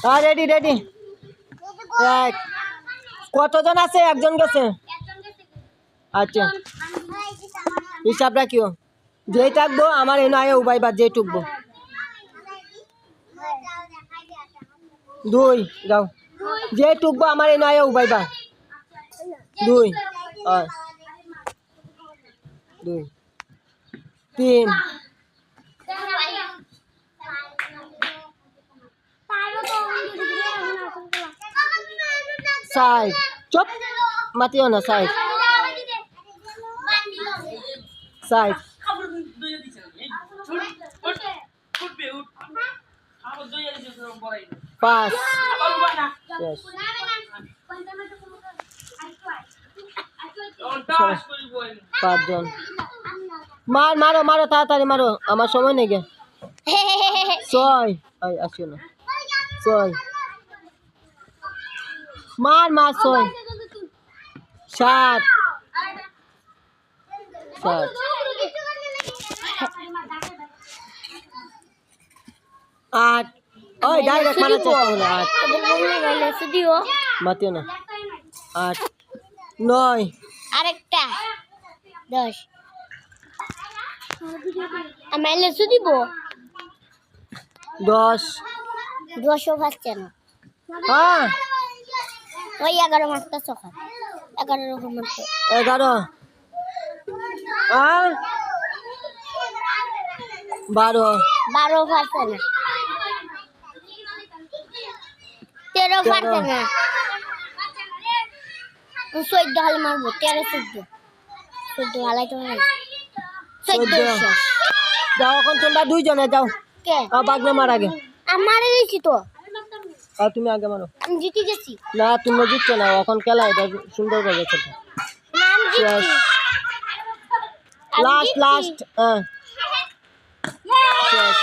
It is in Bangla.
হ্যাঁ রেডি রেডি। কতজন আছে? একজন গেছে। আচ্ছা হিসাব রাখিও। যেই থাকবো আমার এনে আয় উবাইবা, যে টুকবো। 2 যাও, যে টুকবো আমার এনে আয় উবাইবা। 2 2 3 4 চুপ মাতিও না। 4 5 5জন। মার মারো মারো তাড়াতাড়ি মারো, আমার সময় নেই গে। 6 আসিও না। 6 মার মার। 6 7 8 ওই ডাইরেক্ট মারার চেষ্টা করো। 8 মাতিও না। 8 9 আরেকটা 10 আমি লেসু দিব। 10 10ও পাচ্ছে না। হ্যাঁ ওই 11 মাসটা সকাল 11 রকম মাস 11 হ্যাঁ 12 পাচ্ছে না। 13 পাচ্ছে না। 14 হাল মারবো। 13 14 হালাই তো হয়। 14 যাও এখন তোমরা 2 জনে যাও। কে বাগনা মার আগে। আমারে দিছি তো। তুমি আগে মারো। আমি জিতে গেছি। না তুমি জিতছো না, এখন খেলা এটা সুন্দর ভাবে খেলতে। আমি জিতছি। লাস্ট হ্যাঁ শেষ।